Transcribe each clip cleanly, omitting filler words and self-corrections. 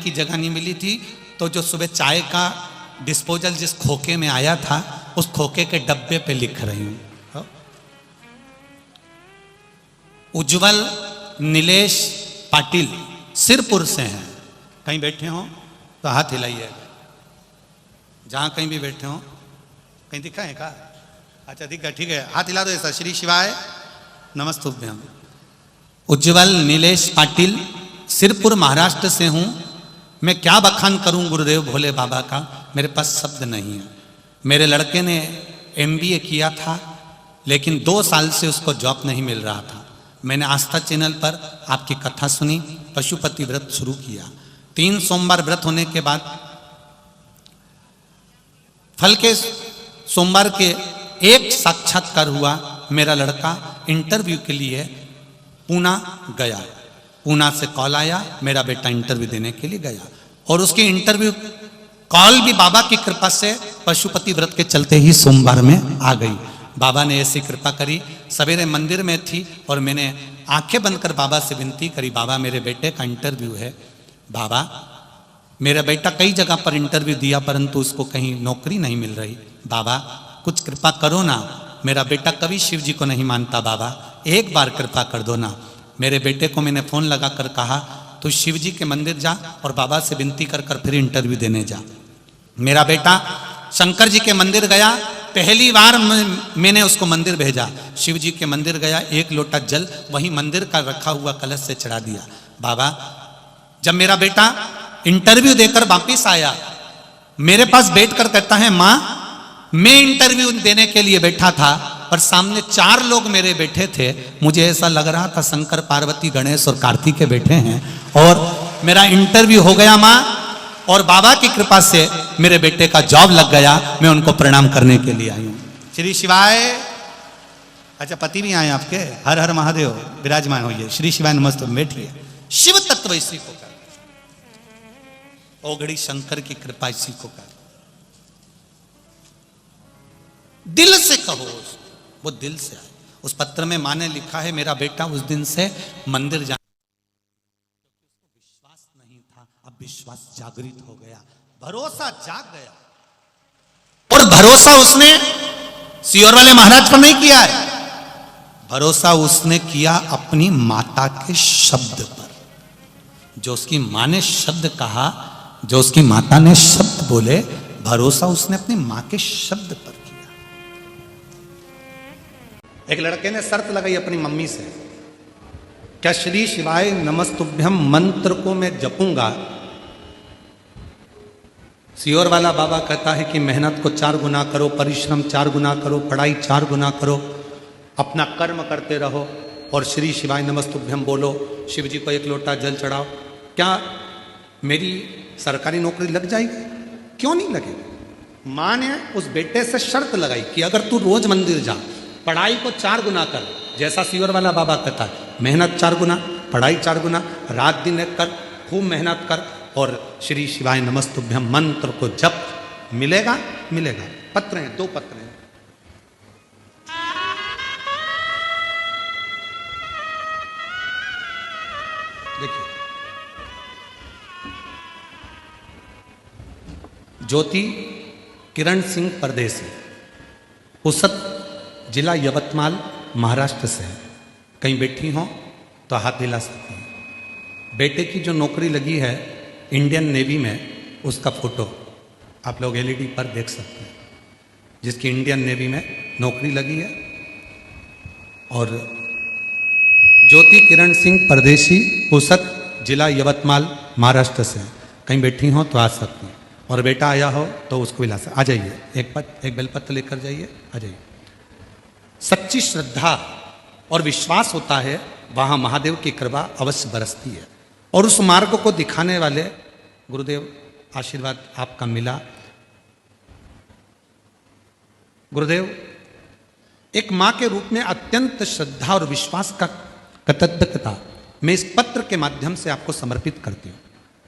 की जगह नहीं मिली थी, तो जो सुबह चाय का डिस्पोजल जिस खोखे में आया था, उस खोखे के डब्बे पे लिख रही हूं। उज्जवल नीलेश पाटिल सिरपुर से हैं। कहीं बैठे हो तो हाथ हिलाइए, जहां कहीं भी बैठे हो। कहीं दिखा है का? अच्छा दिखा, ठीक है, हाथ हिला दो ऐसा। श्री शिवाय नमस्तुभ्यम। उज्जवल नीलेश पाटिल, सिरपुर महाराष्ट्र से हूं। मैं क्या बखान करूं गुरुदेव भोले बाबा का, मेरे पास शब्द नहीं है। मेरे लड़के ने MBA किया था, लेकिन 2 साल से उसको जॉब नहीं मिल रहा था। मैंने आस्था चैनल पर आपकी कथा सुनी, पशुपति व्रत शुरू किया। 3 सोमवार व्रत होने के बाद फल के सोमवार के एक साक्षात्कार हुआ। मेरा लड़का इंटरव्यू के लिए पूना गया। पूना से कॉल आया, मेरा बेटा इंटरव्यू देने के लिए गया, और उसकी इंटरव्यू कॉल भी बाबा की कृपा से पशुपति व्रत के चलते ही सोमवार में आ गई। बाबा ने ऐसी कृपा करी। सवेरे मंदिर में थी और मैंने आंखें बंद कर बाबा से विनती करी, बाबा मेरे बेटे का इंटरव्यू है। बाबा मेरा बेटा कई जगह पर इंटरव्यू दिया, परंतु उसको कहीं नौकरी नहीं मिल रही। बाबा कुछ कृपा करो ना, मेरा बेटा कभी शिव जी को नहीं मानता। बाबा एक बार कृपा कर दो ना। मेरे बेटे को मैंने फोन लगा कर कहा, तू शिव जी के मंदिर जा और बाबा से विनती कर कर फिर इंटरव्यू देने जा। मेरा बेटा शंकर जी के मंदिर गया। पहली बार मैंने उसको मंदिर भेजा। शिव जी के मंदिर गया, 1 लोटा जल वहीं मंदिर का रखा हुआ कलश से चढ़ा दिया। बाबा जब मेरा बेटा इंटरव्यू देकर वापिस आया, मेरे पास बैठकर कहता है, मां मैं इंटरव्यू देने के लिए बैठा था, पर सामने 4 लोग मेरे बैठे थे। मुझे ऐसा लग रहा था शंकर पार्वती गणेश और कार्तिक के बैठे हैं, और मेरा इंटरव्यू हो गया मां, और बाबा की कृपा से मेरे बेटे का जॉब लग गया। मैं उनको प्रणाम करने के लिए आई हूं। श्री शिवाय। अच्छा पति भी आए आपके? हर हर महादेव, विराजमान होइए। श्री शिवाय नमस्ते, बैठिए। शिव तत्व इसी को कर, ओघड़ी शंकर की कृपा इसी को कर। दिल से कहो, वो दिल से आए। उस पत्र में मां ने लिखा है, मेरा बेटा उस दिन से मंदिर जाने विश्वास नहीं था, अब विश्वास जागृत हो गया, भरोसा जाग गया। और भरोसा उसने सियोर वाले महाराज पर नहीं किया है, भरोसा उसने किया अपनी माता के शब्द पर। जो उसकी मां ने शब्द कहा, जो उसकी माता ने शब्द बोले, भरोसा उसने अपनी मां के शब्द पर किया। एक लड़के ने शर्त लगाई अपनी मम्मी से, क्या श्री शिवाय नमस्तुभ्यम मंत्र को मैं जपूंगा, सियोर वाला बाबा कहता है कि मेहनत को 4 गुना करो, परिश्रम 4 गुना करो, पढ़ाई 4 गुना करो, अपना कर्म करते रहो और श्री शिवाय नमस्तुभ्यम बोलो, शिव जी को 1 लोटा जल चढ़ाओ, क्या मेरी सरकारी नौकरी लग जाएगी? क्यों नहीं लगेगी? मां ने उस बेटे से शर्त लगाई कि अगर तू रोज मंदिर जा, पढ़ाई को 4 गुना कर, जैसा सियोर वाला बाबा कहता है, मेहनत 4 गुना, पढ़ाई 4 गुना, रात दिन एक कर, खूब मेहनत कर, और श्री शिवाय नमस्तुभ्यम मंत्र को जप, मिलेगा मिलेगा। पत्र हैं, 2 पत्र हैं। देखिए, ज्योति किरण सिंह परदेसी, पुसद जिला यवतमाल महाराष्ट्र से है। कहीं बैठी हो तो हाथ हिला सकती हैं। बेटे की जो नौकरी लगी है इंडियन नेवी में, उसका फोटो आप लोग LED पर देख सकते हैं, जिसकी इंडियन नेवी में नौकरी लगी है। और ज्योति किरण सिंह परदेसी, पुसद जिला यवतमाल महाराष्ट्र से, कहीं बैठी हो तो आ सकती हैं। और बेटा आया हो तो उसको भी ला सकते, आ जाइए, एक बेलपत्र लेकर जाइए, आ जाइए। सच्ची श्रद्धा और विश्वास होता है, वहां महादेव की कृपा अवश्य बरसती है। और उस मार्ग को दिखाने वाले गुरुदेव, आशीर्वाद आपका मिला। गुरुदेव, एक मां के रूप में अत्यंत श्रद्धा और विश्वास का कृतज्ञता मैं इस पत्र के माध्यम से आपको समर्पित करती हूँ।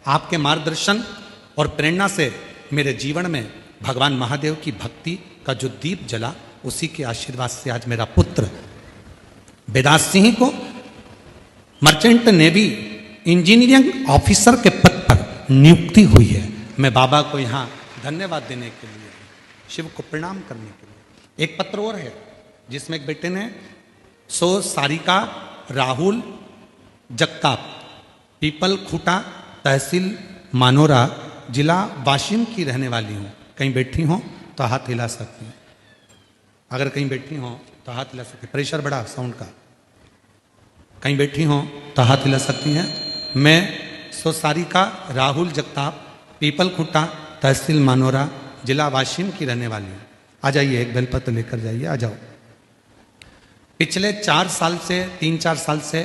आपके मार्गदर्शन और प्रेरणा से मेरे जीवन में भगवान महादेव की भक्ति का जो दीप जला, उसी के आशीर्वाद से आज मेरा पुत्र वेदांत सिंह को मर्चेंट नेवी इंजीनियरिंग ऑफिसर के पद पर नियुक्ति हुई है। मैं बाबा को यहाँ धन्यवाद देने के लिए, शिव को प्रणाम करने के लिए। एक पत्र और है जिसमें एक बेटे ने सो सारिका राहुल जगताप, पीपल खूटा, तहसील मानोरा, जिला वाशिम की रहने वाली हूँ। कहीं बैठी हो तो हाथ हिला सकती हैं। अगर कहीं बैठी हो तो हाथ हिला सकती, प्रेशर बढ़ा साउंड का। कहीं बैठी हो तो हाथ हिला सकती हैं। मैं सोसारिका राहुल जगताप, पीपल खुट्टा, तहसील मानोरा, जिला वाशिम की रहने वाली हूँ। आ जाइए, एक बेलपत्र लेकर जाइए, आ जाओ। पिछले 4 साल से 3-4 साल से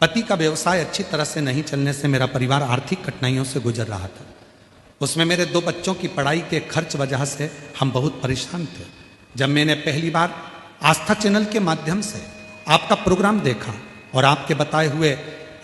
पति का व्यवसाय अच्छी तरह से नहीं चलने से मेरा परिवार आर्थिक कठिनाइयों से गुजर रहा था। उसमें मेरे 2 बच्चों की पढ़ाई के खर्च वजह से हम बहुत परेशान थे। जब मैंने पहली बार आस्था चैनल के माध्यम से आपका प्रोग्राम देखा और आपके बताए हुए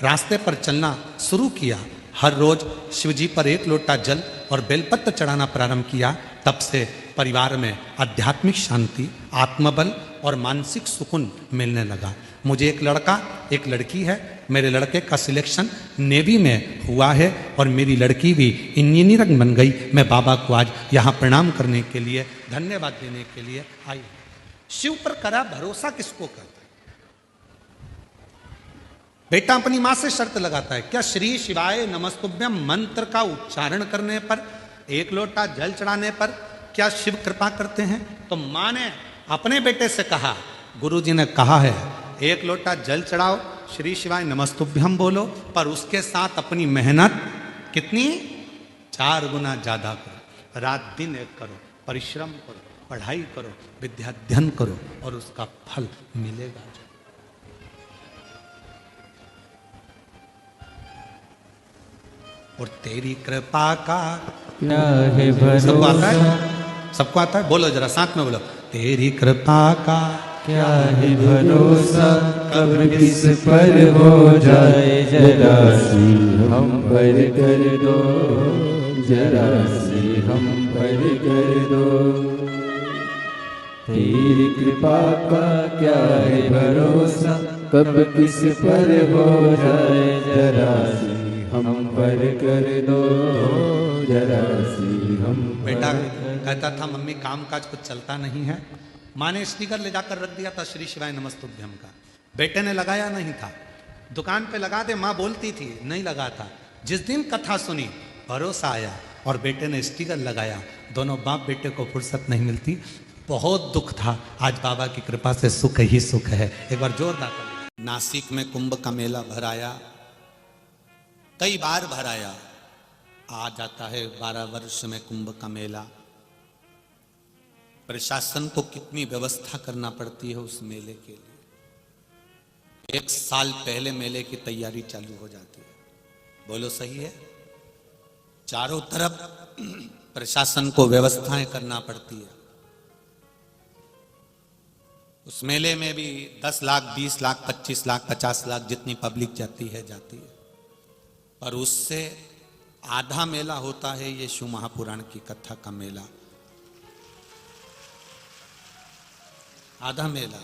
रास्ते पर चलना शुरू किया, हर रोज शिवजी पर 1 लोटा जल और बेलपत्र चढ़ाना प्रारंभ किया, तब से परिवार में आध्यात्मिक शांति, आत्मबल और मानसिक सुकून मिलने लगा। मुझे एक लड़का एक लड़की है। मेरे लड़के का सिलेक्शन नेवी में हुआ है और मेरी लड़की भी इंजीनियर बन गई। मैं बाबा को आज यहाँ प्रणाम करने के लिए, धन्यवाद देने के लिए आई। शिव पर करा भरोसा किसको कहता है? बेटा अपनी मां से शर्त लगाता है, क्या श्री शिवाय नमस्तुभ्यम मंत्र का उच्चारण करने पर, 1 लोटा जल चढ़ाने पर क्या शिव कृपा करते हैं? तो मां ने अपने बेटे से कहा, गुरुजी ने कहा है 1 लोटा जल चढ़ाओ, श्री शिवाय नमस्तुभ्यम बोलो, पर उसके साथ अपनी मेहनत कितनी 4 गुना ज्यादा करो। रात दिन एक करो, परिश्रम करो, पढ़ाई करो, विद्याध्ययन करो और उसका फल मिलेगा। और तेरी कृपा का क्या है भरोसा। सबको आता है? सबको आता है? बोलो जरा साथ में बोलो, तेरी कृपा का क्या है भरोसा, कब किस पर हो जाए जरा सी हम पर कर दो, जरा सी हम पर कर दो। तेरी कृपा का क्या है भरोसा, कब किस पर हो जाए जरा सी हम पर कर दो, जरा सी हम बेटा कहता था मम्मी काम काज कुछ चलता नहीं है। माँ ने स्टिकर ले जाकर रख दिया था श्री शिवाय नमस्तुभ्यम का, बेटे ने लगाया नहीं था। दुकान पे लगा दे माँ बोलती थी, नहीं लगा था। जिस दिन कथा सुनी भरोसा आया और बेटे ने स्टिकर लगाया। दोनों बाप बेटे को फुर्सत नहीं मिलती, बहुत दुख था। आज बाबा की कृपा से सुख ही सुख है। एक बार जोरदार। नासिक में कुंभ का मेला भराया, कई बार भराया। आ जाता है 12 वर्ष में कुंभ का मेला। प्रशासन को कितनी व्यवस्था करना पड़ती है उस मेले के लिए। 1 साल पहले मेले की तैयारी चालू हो जाती है। बोलो सही है? चारों तरफ प्रशासन को व्यवस्थाएं करना पड़ती है। उस मेले में भी 10 लाख, 20 लाख, 25 लाख, 50 लाख जितनी पब्लिक जाती है। पर उससे आधा मेला होता है ये शिव महापुराण की कथा का मेला। आधा मेला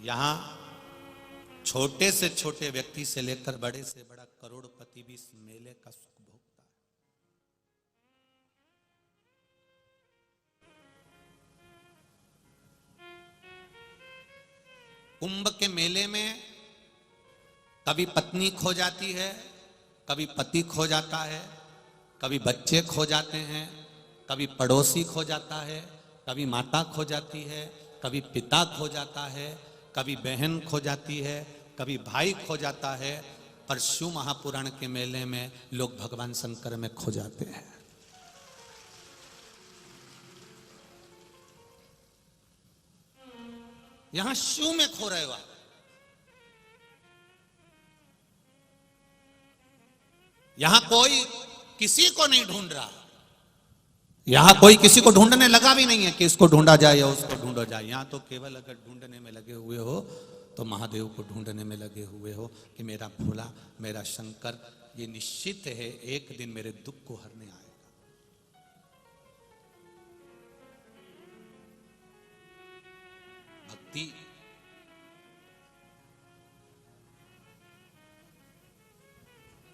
यहां छोटे से छोटे व्यक्ति से लेकर बड़े से बड़ा करोड़पति भी इस मेले का सुख भोगता है। कुंभ के मेले में कभी पत्नी खो जाती है, कभी पति खो जाता है, कभी बच्चे खो जाते हैं, कभी पड़ोसी खो जाता है, कभी माता खो जाती है, कभी पिता खो जाता है, कभी बहन खो जाती है, कभी भाई खो जाता है। पर शिव महापुराण के मेले में लोग भगवान शंकर में खो जाते हैं। यहां शिव में खो रहे हो आप। यहां कोई किसी को नहीं ढूंढ रहा। यहां कोई किसी को ढूंढने लगा भी नहीं है कि इसको ढूंढा जाए या उसको ढूंढा जाए। यहां तो केवल अगर ढूंढने में लगे हुए हो तो महादेव को ढूंढने में लगे हुए हो कि मेरा भोला, मेरा शंकर ये निश्चित है एक दिन मेरे दुख को हरने आएगा। भक्ति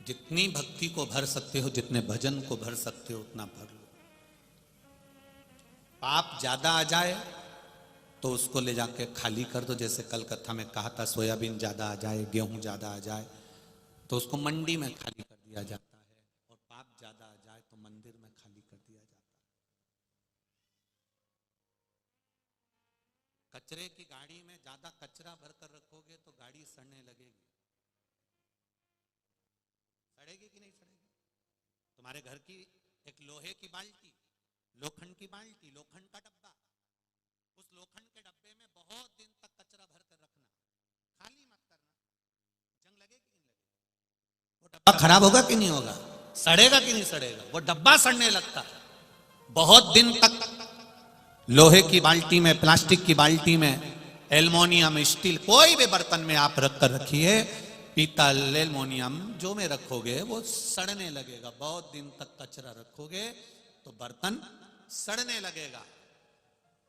जितनी भक्ति को भर सकते हो, जितने भजन को भर सकते हो, उतना भर लो। पाप ज्यादा आ जाए तो उसको ले जाके खाली कर दो। जैसे कल कथा में कहा था, सोयाबीन ज्यादा आ जाए, गेहूं ज्यादा आ जाए तो उसको मंडी में खाली कर दिया जाता है, और पाप ज्यादा आ जाए तो मंदिर में खाली कर दिया जाता है। कचरे की गाड़ी में ज्यादा कचरा भरकर रखोगे तो गाड़ी सड़ने लगेगी। सड़ेगी कि नहीं सड़ेगी? तुम्हारे घर की एक लोहे की बाल्टी, लोखंड की बाल्टी, लोखंड का डब्बा, उस लोखंड के डब्बे में बहुत दिन तक कचरा भर कर रखना, खाली मत करना। जंग लगेगी कि नहीं लगेगी? वो डब्बा खराब होगा कि नहीं होगा? सड़ेगा कि नहीं सड़ेगा? वो डब्बा सड़ने लगता है। बहुत दिन तक लोहे की बाल्टी में, प्लास्टिक की बाल्टी में, एल्युमिनियम, स्टील, कोई भी बर्तन में आप रख कर रखिए, पीतल, एल्युमिनियम जो में रखोगे वो सड़ने लगेगा। बहुत दिन तक कचरा रखोगे तो बर्तन सड़ने लगेगा।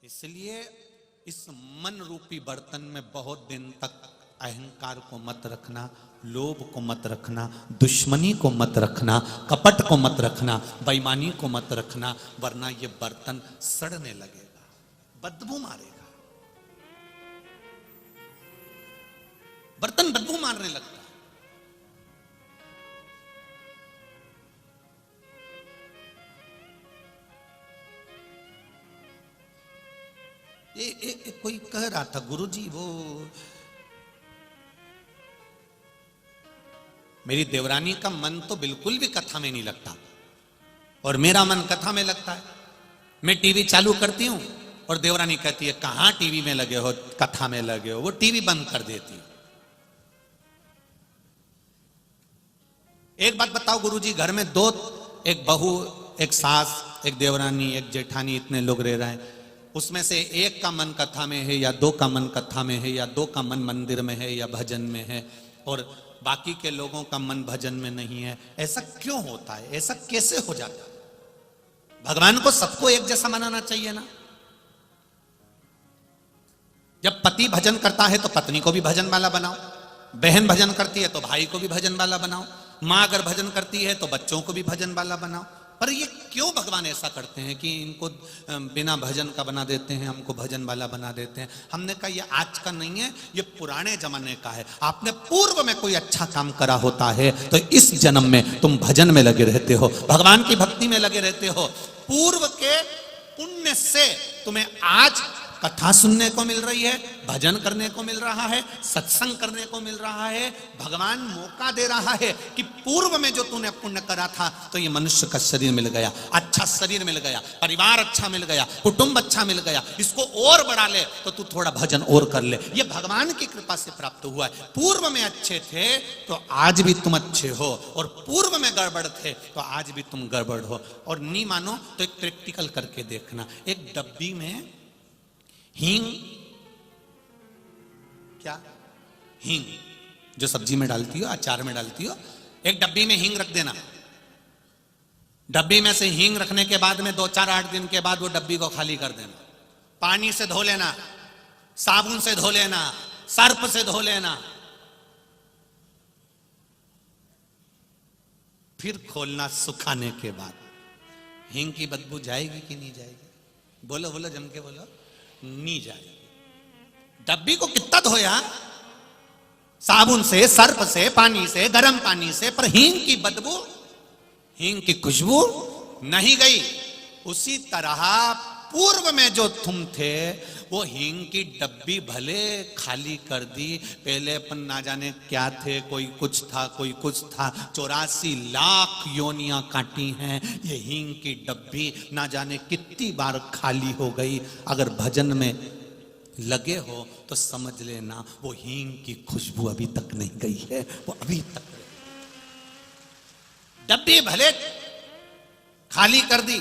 इसलिए इस मन रूपी बर्तन में बहुत दिन तक अहंकार को मत रखना, लोभ को मत रखना, दुश्मनी को मत रखना, कपट को मत रखना, बेईमानी को मत रखना, वरना ये बर्तन सड़ने लगेगा, बदबू मारेगा। बर्तन बदबू मारने लगता है। कोई कह रहा था, गुरुजी वो मेरी देवरानी का मन तो बिल्कुल भी कथा में नहीं लगता और मेरा मन कथा में लगता है। मैं टीवी चालू करती हूं और देवरानी कहती है कहां टीवी में लगे हो, कथा में लगे हो। वो टीवी बंद कर देती है। एक बात बताओ गुरुजी, घर में दो, एक बहू, एक सास, एक देवरानी, एक जेठानी, इतने लोग रह रहे हैं, उसमें से एक का मन कथा में है या दो का मन कथा में है या दो का मन मंदिर में है या भजन में है और बाकी के लोगों का मन भजन में नहीं है। ऐसा क्यों होता है? ऐसा कैसे हो जाता है? भगवान को सबको एक जैसा मनाना चाहिए ना। जब पति भजन करता है तो पत्नी को भी भजन वाला बनाओ, बहन भजन करती है तो भाई को भी भजन वाला बनाओ, माँ अगर भजन करती है तो बच्चों को भी भजन वाला बनाओ। पर ये क्यों भगवान ऐसा करते हैं कि इनको बिना भजन का बना देते हैं, हमको भजन वाला बना देते हैं? हमने कहा ये आज का नहीं है, ये पुराने जमाने का है। आपने पूर्व में कोई अच्छा काम करा होता है तो इस जन्म में तुम भजन में लगे रहते हो, भगवान की भक्ति में लगे रहते हो। पूर्व के पुण्य से तुम्हें आज कथा सुनने को मिल रही है, भजन करने को मिल रहा है, सत्संग करने को मिल रहा है। भगवान मौका दे रहा है कि पूर्व में जो तूने पुण्य करा था तो ये मनुष्य का शरीर मिल गया, अच्छा शरीर मिल गया, परिवार अच्छा मिल गया, कुटुंब अच्छा मिल गया, इसको और बढ़ा ले तो तू थोड़ा भजन और कर ले। ये भगवान की कृपा से प्राप्त हुआ है। पूर्व में अच्छे थे तो आज भी तुम अच्छे हो, और पूर्व में गड़बड़ थे तो आज भी तुम गड़बड़ हो। और नहीं मानो तो एक प्रैक्टिकल करके देखना। एक डब्बी में हींग, क्या हींग जो सब्जी में डालती हो, अचार में डालती हो, एक डब्बी में हींग रख देना। डब्बी में से हींग रखने के बाद में 2-4-8 दिन के बाद वो डब्बी को खाली कर देना। पानी से धो लेना, साबुन से धो लेना, सर्फ से धो लेना, फिर खोलना सुखाने के बाद। हींग की बदबू जाएगी कि नहीं जाएगी? बोलो बोलो, जम के बोलो। नहीं जाएगी। डब्बी को कितना धोया, साबुन से, सर्फ से, पानी से, गर्म पानी से, पर हींग की बदबू, हींग की खुशबू नहीं गई। उसी तरह पूर्व में जो तुम थे वो हींग की डब्बी भले खाली कर दी, पहले अपन ना जाने क्या थे, कोई कुछ था, कोई कुछ था, 84 लाख योनियां काटी हैं, ये हींग की डब्बी ना जाने कितनी बार खाली हो गई। अगर भजन में लगे हो तो समझ लेना वो हींग की खुशबू अभी तक नहीं गई है, वो अभी तक। डब्बी भले खाली कर दी,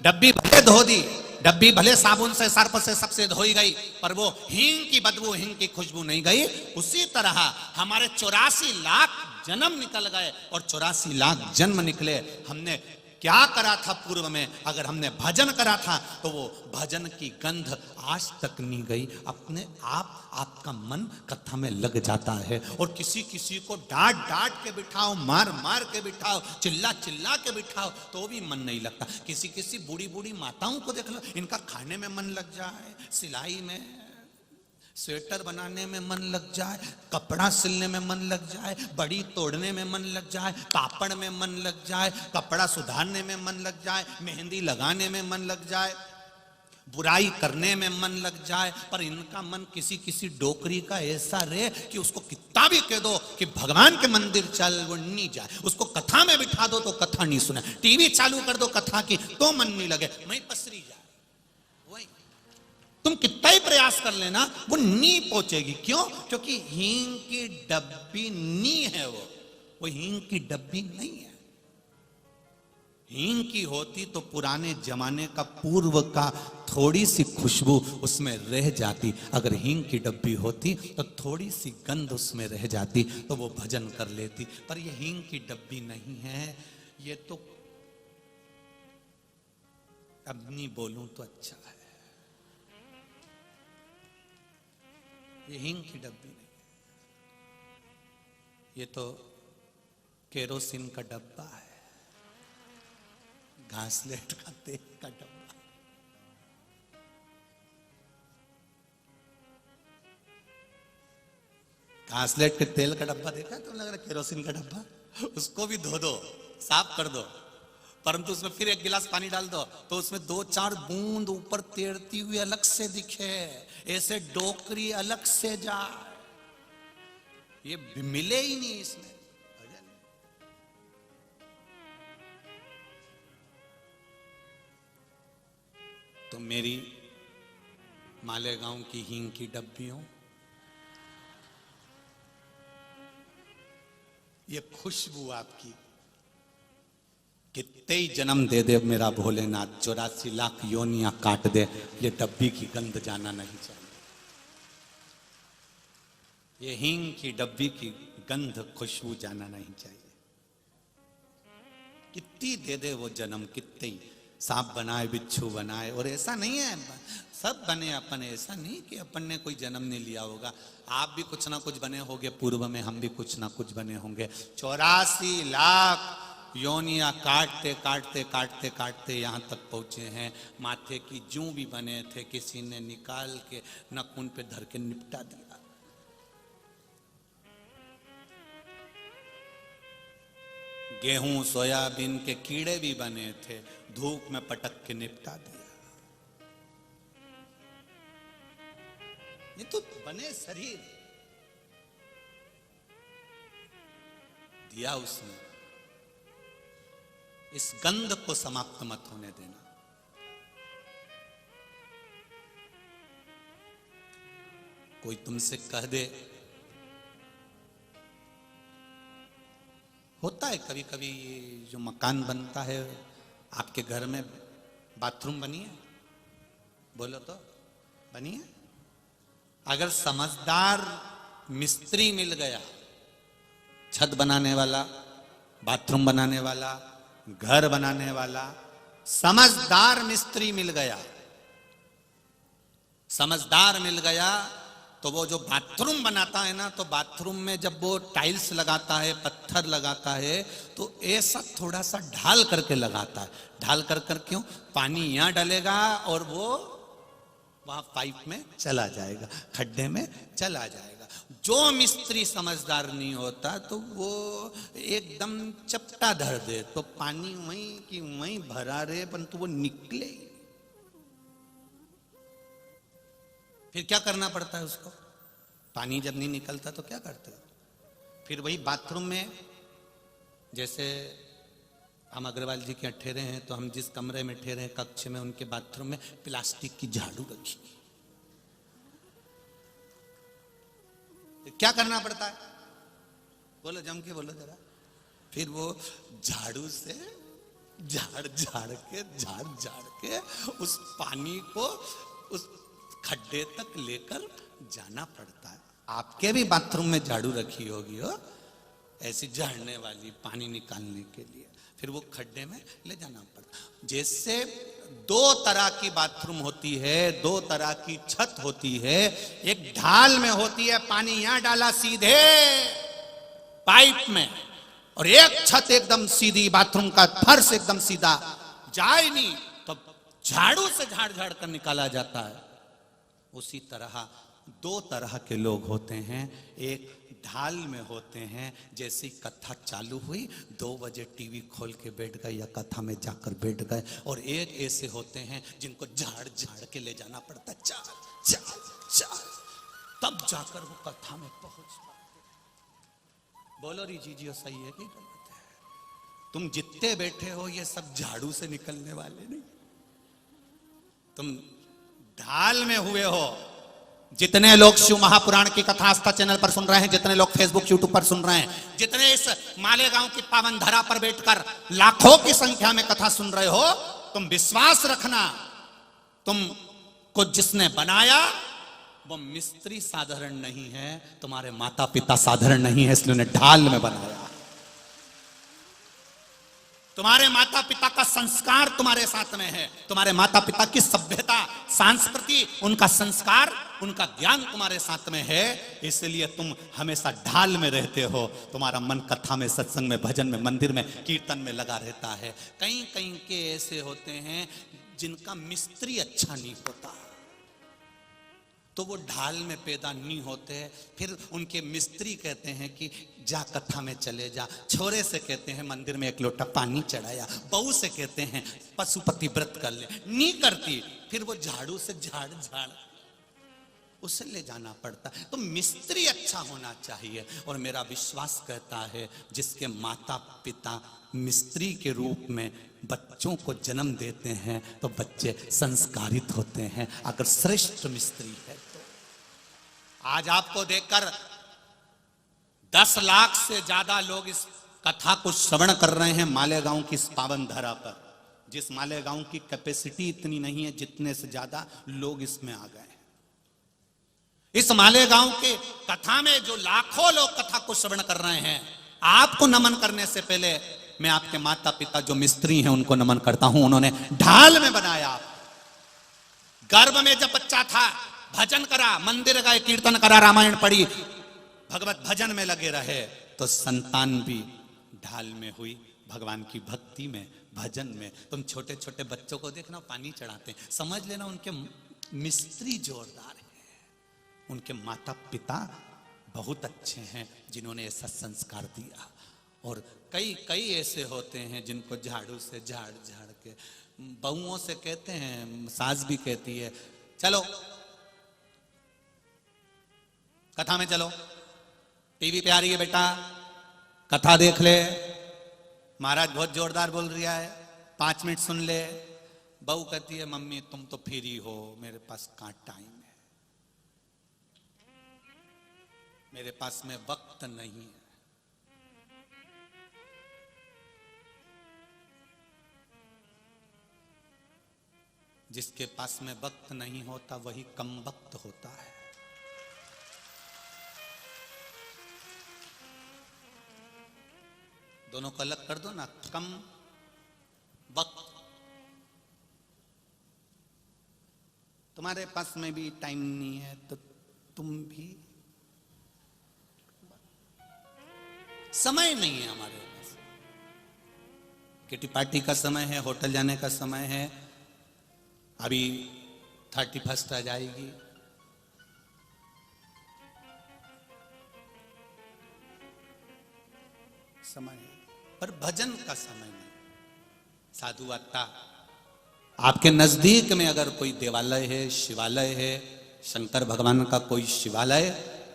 डब्बी भले धो दी, डब्बी भले साबुन से, सर्फ से, सबसे धोई गई, पर वो हींग की बदबू, हींग की खुशबू नहीं गई। उसी तरह हमारे 84 लाख जन्म निकल गए और 84 लाख जन्म निकले, हमने क्या करा था पूर्व में, अगर हमने भजन करा था तो वो भजन की गंध आज तक नहीं गई। अपने आप आपका मन कथा में लग जाता है। और किसी किसी को डांट डांट के बिठाओ, मार मार के बिठाओ, चिल्ला चिल्ला के बिठाओ तो भी मन नहीं लगता। किसी किसी बूढ़ी बूढ़ी माताओं को देख लो, इनका खाने में मन लग जाए, सिलाई में, स्वेटर बनाने में मन लग जाए, कपड़ा सिलने में मन लग जाए, बड़ी तोड़ने में मन लग जाए, पापड़ में मन लग जाए, कपड़ा सुधारने में मन लग जाए, मेहंदी लगाने में मन लग जाए, बुराई करने में मन लग जाए। पर इनका मन किसी किसी डोकरी का ऐसा रहे कि उसको कितना भी कह दो कि भगवान के मंदिर चल, वो नहीं जाए। उसको कथा में बिठा दो तो कथा नहीं सुने, टीवी चालू कर दो कथा की तो मन नहीं लगे, वहीं पसरी जाए। वही तुम कितना ही प्रयास कर लेना वो नी पहुंचेगी। क्यों? क्योंकि हींग की डब्बी नी है, वो हींग की डब्बी नहीं है। हींग की होती तो पुराने जमाने का पूर्व का थोड़ी सी खुशबू उसमें रह जाती। अगर हींग की डब्बी होती तो थोड़ी सी गंध उसमें रह जाती तो वो भजन कर लेती। पर ये हींग की डब्बी नहीं है, ये तो अब नहीं बोलूं तो अच्छा है, ये हींग की डब्बी नहीं, ये तो केरोसिन का डब्बा है, घासलेट का तेल का डब्बा। घासलेट के तेल का डब्बा देखा तो लग रहा है केरोसिन का डब्बा। उसको भी धो दो, साफ कर दो, परंतु उसमें फिर एक गिलास पानी डाल दो तो उसमें 2-4 बूंद ऊपर तैरती हुई अलग से दिखे, ऐसे डोकरी अलग से जाए, ये मिले ही नहीं इसमें। तो मेरी मालेगांव की हींग की डब्बियों, ये खुशबू आपकी कितने ही जन्म दे दे मेरा भोलेनाथ, 84 लाख योनियां काट दे, ये डब्बी की गंध जाना नहीं चाहिए। ये हींग की डब्बी की गंध खुशबू जाना नहीं चाहिए। कितनी दे दे वो जन्म, कितने ही सांप बनाए, बिच्छू बनाए, और ऐसा नहीं है सब बने अपन, ऐसा नहीं कि अपन ने कोई जन्म नहीं लिया होगा। आप भी कुछ ना कुछ बने होंगे पूर्व में, हम भी कुछ ना कुछ बने होंगे। 84 लाख योनियां काटते काटते काटते काटते यहां तक पहुंचे हैं। माथे की जूं भी बने थे, किसी ने निकाल के नखून पे धर के निपटा दिया। गेहूं सोयाबीन के कीड़े भी बने थे, धूप में पटक के निपटा दिया। ये तो बने शरीर दिया उसने। इस गंध को समाप्त मत होने देना। कोई तुमसे कह दे, होता है कभी कभी जो मकान बनता है, आपके घर में बाथरूम बनी है, बोलो तो बनी है। अगर समझदार मिस्त्री मिल गया, छत बनाने वाला, बाथरूम बनाने वाला, घर बनाने वाला, समझदार मिस्त्री मिल गया, समझदार मिल गया, तो वो जो बाथरूम बनाता है ना, तो बाथरूम में जब वो टाइल्स लगाता है, पत्थर लगाता है, तो ऐसा थोड़ा सा ढाल करके लगाता है। ढाल कर कर क्यों? पानी यहां डलेगा और वो वहां पाइप में चला जाएगा, खड्डे में चला जाएगा। जो मिस्त्री समझदार नहीं होता तो वो एकदम चपटा धर दे, तो पानी वहीं की वहीं भरा रहे, परंतु वो निकले ही। फिर क्या करना पड़ता है उसको? पानी जब नहीं निकलता तो क्या करते हो? फिर वही बाथरूम में, जैसे हम अग्रवाल जी के ठहरे हैं, तो हम जिस कमरे में ठहरे हैं कक्ष में, उनके बाथरूम में प्लास्टिक की झाड़ू रखी। क्या करना पड़ता है? बोलो, जम के बोलो जरा। फिर वो झाड़ू से झाड़ झाड़ के उस पानी को उस खड्डे तक लेकर जाना पड़ता है। आपके भी बाथरूम में झाड़ू रखी होगी हो, ऐसी झड़ने वाली पानी निकालने के लिए, फिर वो खड्डे में ले जाना पड़ता। जैसे दो तरह की बाथरूम होती है, दो तरह की छत होती है। एक ढाल में होती है, पानी यहां डाला सीधे पाइप में, और एक छत एकदम सीधी, बाथरूम का फर्श एकदम सीधा, जाए नहीं तो झाड़ू से झाड़ झाड़ कर निकाला जाता है। उसी तरह दो तरह के लोग होते हैं। एक ढाल में होते हैं, जैसी कथा चालू हुई 2 बजे टीवी खोल के बैठ गए या कथा में जाकर बैठ गए। और एक ऐसे होते हैं जिनको झाड़ झाड़ के ले जाना पड़ता है, चार चार चार, तब जाकर वो कथा में पहुंच पाते। बोलो री जीजियो, सही है कि गलत है? तुम जितने बैठे हो ये सब झाड़ू से निकलने वाले नहीं, तुम ढाल में हुए हो। जितने लोग शिव महापुराण की कथा आस्था चैनल पर सुन रहे हैं, जितने लोग फेसबुक यूट्यूब पर सुन रहे हैं, जितने इस मालेगांव की पावन धरा पर बैठकर लाखों की संख्या में कथा सुन रहे हो, तुम विश्वास रखना, तुमको जिसने बनाया वो मिस्त्री साधारण नहीं है, तुम्हारे माता पिता साधारण नहीं है, इसलिए उन्हें ढाल में बनाया। तुम्हारे माता पिता का संस्कार तुम्हारे साथ में है, तुम्हारे माता पिता की सभ्यता, संस्कृति, उनका संस्कार, उनका ज्ञान तुम्हारे साथ में है, इसलिए तुम हमेशा ढाल में रहते हो। तुम्हारा मन कथा में, सत्संग में, भजन में, मंदिर में, कीर्तन में लगा रहता है। कहीं कहीं के ऐसे होते हैं जिनका मिस्त्री अच्छा नहीं होता, तो वो ढाल में पैदा नहीं होते। फिर उनके मिस्त्री कहते हैं कि जा कथा में चले जा, छोरे से कहते हैं मंदिर में 1 लोटा पानी चढ़ाया, बहू से कहते हैं पशुपति व्रत कर ले, नहीं करती, फिर वो झाड़ू से झाड़ झाड़ उसे ले जाना पड़ता। तो मिस्त्री अच्छा होना चाहिए। और मेरा विश्वास कहता है जिसके माता पिता मिस्त्री के रूप में बच्चों को जन्म देते हैं तो बच्चे संस्कारित होते हैं, अगर श्रेष्ठ मिस्त्री है तो। आज आपको देखकर 10 लाख से ज्यादा लोग इस कथा को श्रवण कर रहे हैं मालेगांव की इस पावन धरा पर। जिस मालेगांव की कैपेसिटी इतनी नहीं है, जितने से ज्यादा लोग इसमें आ गए। इस मालेगांव के कथा में जो लाखों लोग कथा को श्रवण कर रहे हैं, आपको नमन करने से पहले मैं आपके माता पिता जो मिस्त्री हैं उनको नमन करता हूं। उन्होंने ढाल में बनाया। गर्भ में जब बच्चा था भजन करा, मंदिर गए, कीर्तन करा, रामायण पढ़ी, भगवत भजन में लगे रहे, तो संतान भी ढाल में हुई, भगवान की भक्ति में, भजन में। तुम छोटे छोटे बच्चों को देखना पानी चढ़ाते, समझ लेना उनके मिस्त्री जोरदार है, उनके माता पिता बहुत अच्छे हैं जिन्होंने ऐसा संस्कार दिया। और कई कई ऐसे होते हैं जिनको झाड़ू से झाड़ झाड़ के, बहुओं से कहते हैं, सास भी कहती है चलो कथा में चलो, टीवी पे आ रही है बेटा कथा देख ले, महाराज बहुत जोरदार बोल रहा है 5 मिनट सुन ले। बहू कहती है मम्मी तुम तो फ्री हो, मेरे पास कहाँ टाइम है, मेरे पास में वक्त नहीं है। जिसके पास में वक्त नहीं होता वही कम वक्त होता है। दोनों को अलग कर दो ना, कम वक्त। तुम्हारे पास में भी टाइम नहीं है तो तुम भी, समय नहीं है हमारे पास। किटी पार्टी का समय है, होटल जाने का समय है, अभी 31 आ जाएगी, समय है, पर भजन का समय नहीं। साधु वार्ता आपके नजदीक में अगर कोई देवालय है, शिवालय है, शंकर भगवान का कोई शिवालय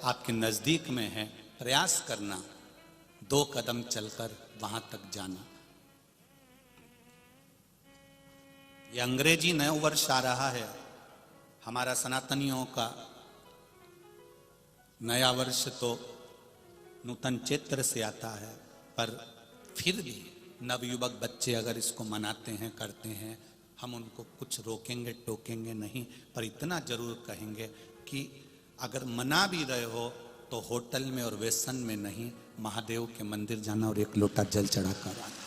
आपके नजदीक में है, प्रयास करना 2 कदम चलकर वहां तक जाना। ये अंग्रेजी नया वर्ष आ रहा है, हमारा सनातनियों का नया वर्ष तो नूतन चैत्र से आता है, पर फिर भी नवयुवक बच्चे अगर इसको मनाते हैं, करते हैं, हम उनको कुछ रोकेंगे टोकेंगे नहीं, पर इतना जरूर कहेंगे कि अगर मना भी रहे हो तो होटल में और वेसन में नहीं, महादेव के मंदिर जाना और एक लोटा जल चढ़ा कर आना।